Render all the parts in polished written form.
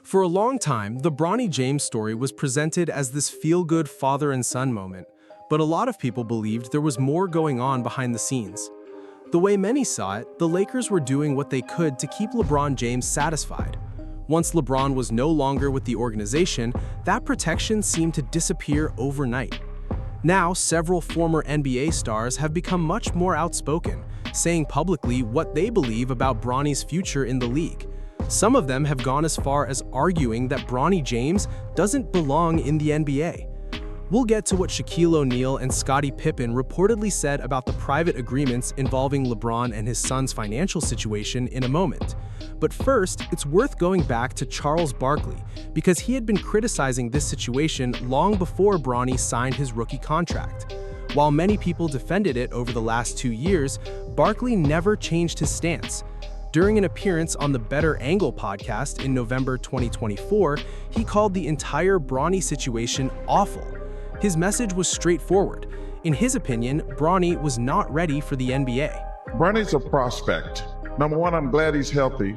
For a long time, the Bronny James story was presented as this feel-good father and son moment, but a lot of people believed there was more going on behind the scenes. The way many saw it, the Lakers were doing what they could to keep LeBron James satisfied. Once LeBron was no longer with the organization, that protection seemed to disappear overnight. Now, several former NBA stars have become much more outspoken, saying publicly what they believe about Bronny's future in the league. Some of them have gone as far as arguing that Bronny James doesn't belong in the NBA. We'll get to what Shaquille O'Neal and Scottie Pippen reportedly said about the private agreements involving LeBron and his son's financial situation in a moment. But first, it's worth going back to Charles Barkley, because he had been criticizing this situation long before Bronny signed his rookie contract. While many people defended it over the last 2 years, Barkley never changed his stance. During an appearance on the Better Angle podcast in November 2024, he called the entire Bronny situation awful. His message was straightforward. In his opinion, Bronny was not ready for the NBA. Bronny's a prospect. Number one, I'm glad he's healthy.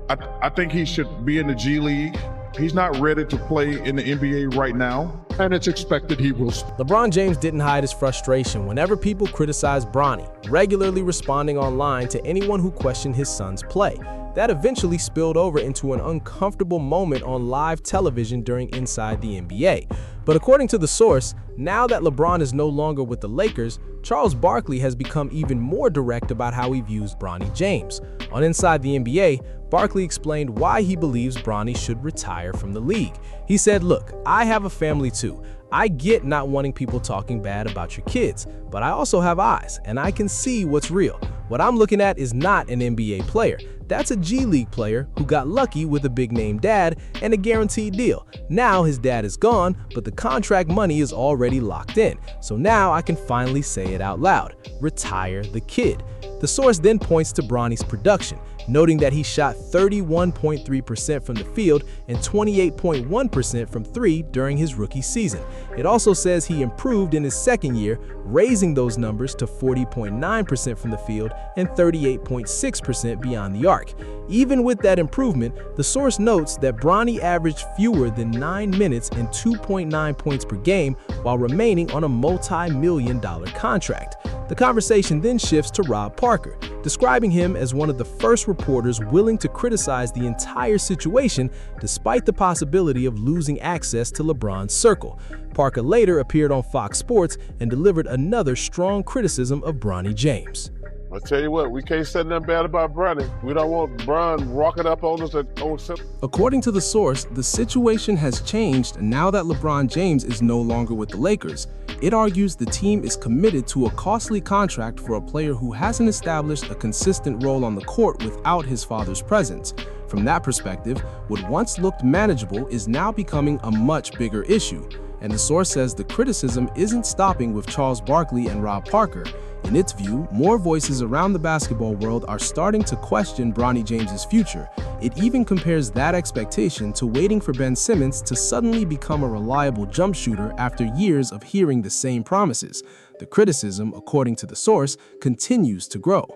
I think he should be in the G League. He's not ready to play in the NBA right now, and it's expected he will. LeBron James didn't hide his frustration whenever people criticized Bronny, regularly responding online to anyone who questioned his son's play. That eventually spilled over into an uncomfortable moment on live television during Inside the NBA. But according to the source, now that LeBron is no longer with the Lakers, Charles Barkley has become even more direct about how he views Bronny James. On Inside the NBA, Barkley explained why he believes Bronny should retire from the league. He said, "Look, I have a family too. I get not wanting people talking bad about your kids, but I also have eyes, and I can see what's real. What I'm looking at is not an NBA player. That's a G League player who got lucky with a big-name dad and a guaranteed deal. Now his dad is gone, but the contract money is already locked in. So now I can finally say it out loud. Retire the kid." The source then points to Bronny's production, noting that he shot 31.3% from the field and 28.1% from three during his rookie season. It also says he improved in his second year, raising those numbers to 40.9% from the field and 38.6% beyond the arc. Even with that improvement, the source notes that Bronny averaged fewer than 9 minutes and 2.9 points per game while remaining on a multi-million-dollar contract. The conversation then shifts to Rob Parker, describing him as one of the first reporters willing to criticize the entire situation despite the possibility of losing access to LeBron's circle. Parker later appeared on Fox Sports and delivered another strong criticism of Bronny James. I tell you what, we can't say nothing bad about Bronny. We don't want Bron rocking up on us at on. According to the source, the situation has changed now that LeBron James is no longer with the Lakers. It argues the team is committed to a costly contract for a player who hasn't established a consistent role on the court without his father's presence. From that perspective, what once looked manageable is now becoming a much bigger issue. And the source says the criticism isn't stopping with Charles Barkley and Rob Parker. In its view, more voices around the basketball world are starting to question Bronny James's future. It even compares that expectation to waiting for Ben Simmons to suddenly become a reliable jump shooter after years of hearing the same promises. The criticism, according to the source, continues to grow.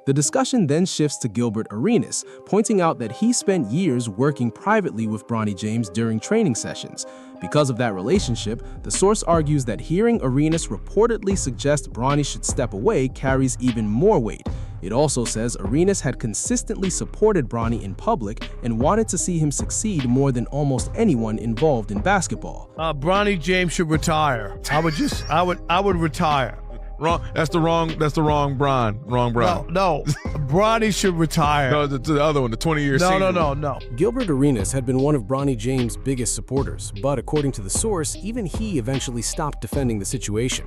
The discussion then shifts to Gilbert Arenas, pointing out that he spent years working privately with Bronny James during training sessions. Because of that relationship, the source argues that hearing Arenas reportedly suggest Bronny should step away carries even more weight. It also says Arenas had consistently supported Bronny in public and wanted to see him succeed more than almost anyone involved in basketball. Bronny James should retire. I would retire. Wrong. That's the wrong Bron. Wrong Bron. No. Bronny should retire. No, the other one, the 20-year season. No. Gilbert Arenas had been one of Bronny James' biggest supporters, but according to the source, even he eventually stopped defending the situation.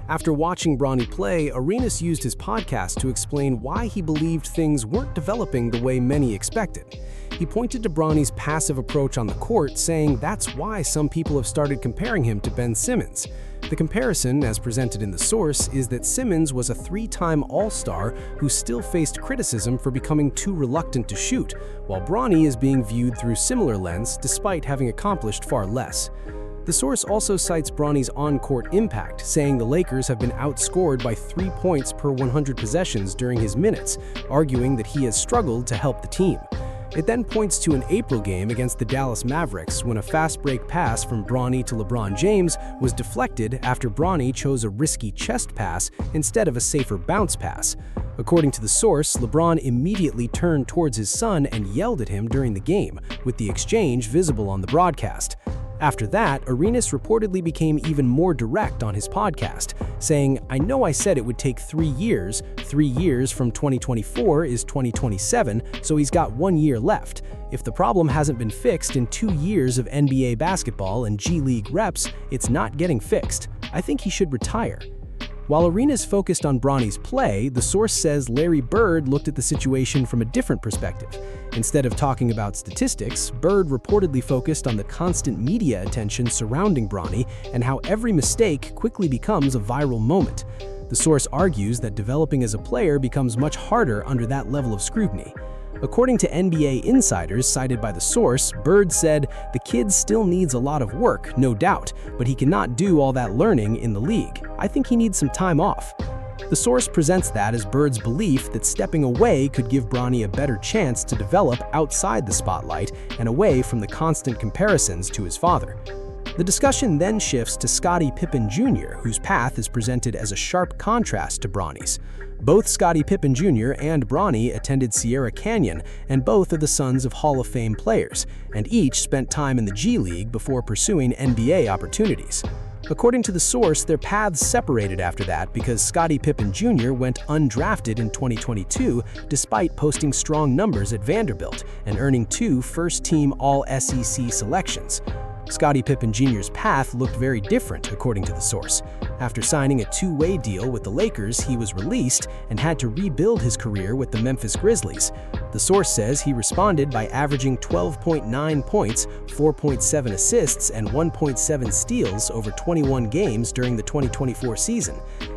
After watching Bronny play, Arenas used his podcast to explain why he believed things weren't developing the way many expected. He pointed to Bronny's passive approach on the court, saying that's why some people have started comparing him to Ben Simmons. The comparison, as presented in the source, is that Simmons was a 3-time All-Star who still faced criticism for becoming too reluctant to shoot, while Bronny is being viewed through similar lens despite having accomplished far less. The source also cites Bronny's on-court impact, saying the Lakers have been outscored by 3 points per 100 possessions during his minutes, arguing that he has struggled to help the team. It then points to an April game against the Dallas Mavericks when a fast break pass from Bronny to LeBron James was deflected after Bronny chose a risky chest pass instead of a safer bounce pass. According to the source, LeBron immediately turned towards his son and yelled at him during the game, with the exchange visible on the broadcast. After that, Arenas reportedly became even more direct on his podcast, saying, "I know I said it would take 3 years. 3 years from 2024 is 2027, so he's got 1 year left. If the problem hasn't been fixed in 2 years of NBA basketball and G League reps, it's not getting fixed. I think he should retire." While Arenas focused on Bronny's play, the source says Larry Bird looked at the situation from a different perspective. Instead of talking about statistics, Bird reportedly focused on the constant media attention surrounding Bronny and how every mistake quickly becomes a viral moment. The source argues that developing as a player becomes much harder under that level of scrutiny. According to NBA insiders cited by the source, Bird said, "The kid still needs a lot of work, no doubt, but he cannot do all that learning in the league. I think he needs some time off." The source presents that as Bird's belief that stepping away could give Bronny a better chance to develop outside the spotlight and away from the constant comparisons to his father. The discussion then shifts to Scottie Pippen Jr., whose path is presented as a sharp contrast to Bronny's. Both Scottie Pippen Jr. and Bronny attended Sierra Canyon, and both are the sons of Hall of Fame players, and each spent time in the G League before pursuing NBA opportunities. According to the source, their paths separated after that because Scottie Pippen Jr. went undrafted in 2022 despite posting strong numbers at Vanderbilt and earning 2 first-team All-SEC selections. Scottie Pippen Jr.'s path looked very different, according to the source. After signing a 2-way deal with the Lakers, he was released and had to rebuild his career with the Memphis Grizzlies. The source says he responded by averaging 12.9 points, 4.7 assists, and 1.7 steals over 21 games during the 2024 season.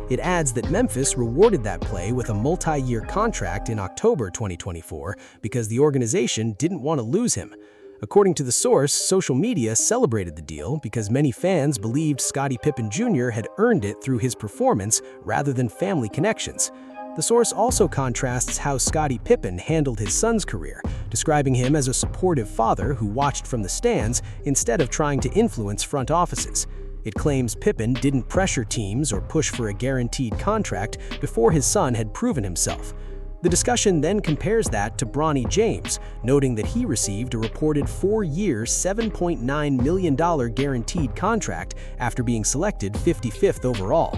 It adds that Memphis rewarded that play with a multi-year contract in October 2024 because the organization didn't want to lose him. According to the source, social media celebrated the deal because many fans believed Scottie Pippen Jr. had earned it through his performance rather than family connections. The source also contrasts how Scottie Pippen handled his son's career, describing him as a supportive father who watched from the stands instead of trying to influence front offices. It claims Pippen didn't pressure teams or push for a guaranteed contract before his son had proven himself. The discussion then compares that to Bronny James, noting that he received a reported 4-year, $7.9 million guaranteed contract after being selected 55th overall.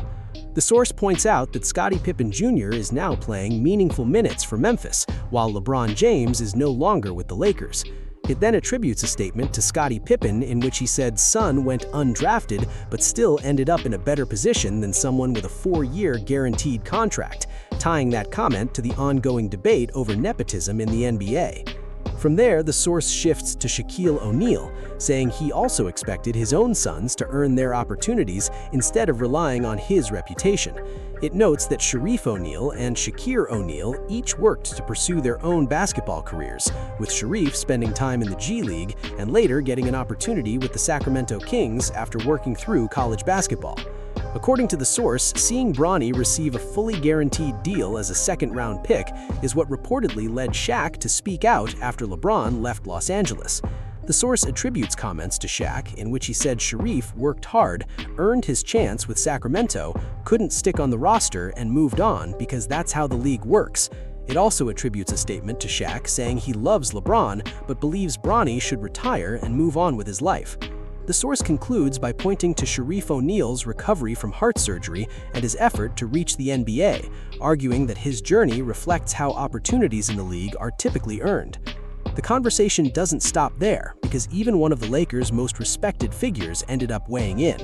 The source points out that Scottie Pippen Jr. is now playing meaningful minutes for Memphis, while LeBron James is no longer with the Lakers. It then attributes a statement to Scottie Pippen in which he said son went undrafted but still ended up in a better position than someone with a 4-year guaranteed contract, tying that comment to the ongoing debate over nepotism in the NBA. From there, the source shifts to Shaquille O'Neal, saying he also expected his own sons to earn their opportunities instead of relying on his reputation. It notes that Sharif O'Neal and Shakir O'Neal each worked to pursue their own basketball careers, with Sharif spending time in the G League and later getting an opportunity with the Sacramento Kings after working through college basketball. According to the source, seeing Bronny receive a fully guaranteed deal as a second-round pick is what reportedly led Shaq to speak out after LeBron left Los Angeles. The source attributes comments to Shaq in which he said Sharif worked hard, earned his chance with Sacramento, couldn't stick on the roster, and moved on because that's how the league works. It also attributes a statement to Shaq saying he loves LeBron but believes Bronny should retire and move on with his life. The source concludes by pointing to Sharif O'Neal's recovery from heart surgery and his effort to reach the NBA, arguing that his journey reflects how opportunities in the league are typically earned. The conversation doesn't stop there, because even one of the Lakers' most respected figures ended up weighing in.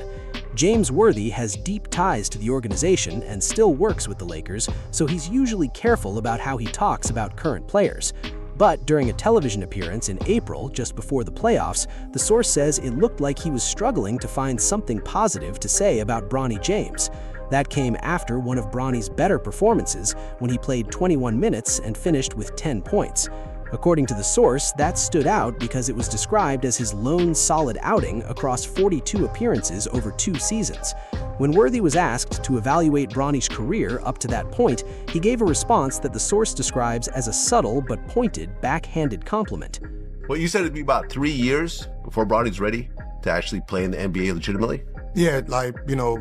James Worthy has deep ties to the organization and still works with the Lakers, so he's usually careful about how he talks about current players. But during a television appearance in April, just before the playoffs, the source says it looked like he was struggling to find something positive to say about Bronny James. That came after one of Bronny's better performances when he played 21 minutes and finished with 10 points. According to the source, that stood out because it was described as his lone solid outing across 42 appearances over 2 seasons. When Worthy was asked to evaluate Bronny's career up to that point, he gave a response that the source describes as a subtle but pointed, backhanded compliment. Well, you said it'd be about 3 years before Bronny's ready to actually play in the NBA legitimately? Yeah, like,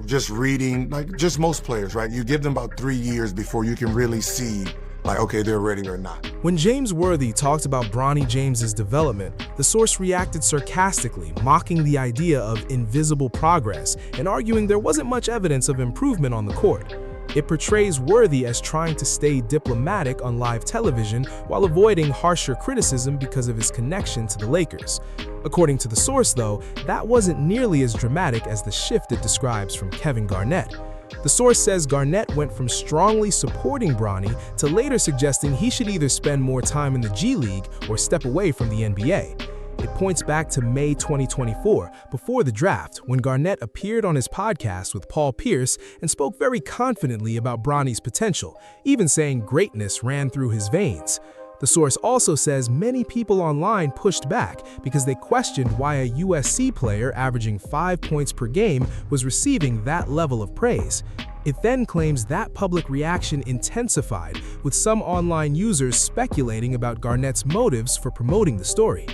just reading, like just most players, right? You give them about 3 years before you can really see, like, okay, they're ready or not. When James Worthy talked about Bronny James's development, the source reacted sarcastically, mocking the idea of invisible progress and arguing there wasn't much evidence of improvement on the court. It portrays Worthy as trying to stay diplomatic on live television while avoiding harsher criticism because of his connection to the Lakers. According to the source, though, that wasn't nearly as dramatic as the shift it describes from Kevin Garnett. The source says Garnett went from strongly supporting Bronny to later suggesting he should either spend more time in the G League or step away from the NBA. It points back to May 2024, before the draft, when Garnett appeared on his podcast with Paul Pierce and spoke very confidently about Bronny's potential, even saying greatness ran through his veins. The source also says many people online pushed back because they questioned why a USC player averaging 5 points per game was receiving that level of praise. It then claims that public reaction intensified, with some online users speculating about Garnett's motives for promoting the story.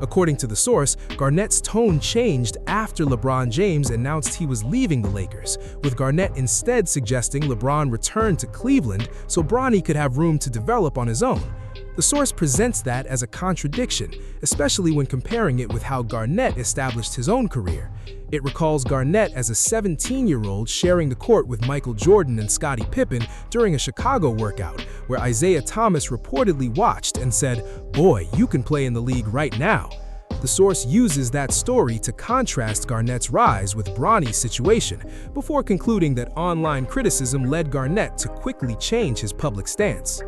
According to the source, Garnett's tone changed after LeBron James announced he was leaving the Lakers, with Garnett instead suggesting LeBron return to Cleveland so Bronny could have room to develop on his own. The source presents that as a contradiction, especially when comparing it with how Garnett established his own career. It recalls Garnett as a 17-year-old sharing the court with Michael Jordan and Scottie Pippen during a Chicago workout, where Isaiah Thomas reportedly watched and said, "Boy, you can play in the league right now." The source uses that story to contrast Garnett's rise with Bronny's situation, before concluding that online criticism led Garnett to quickly change his public stance.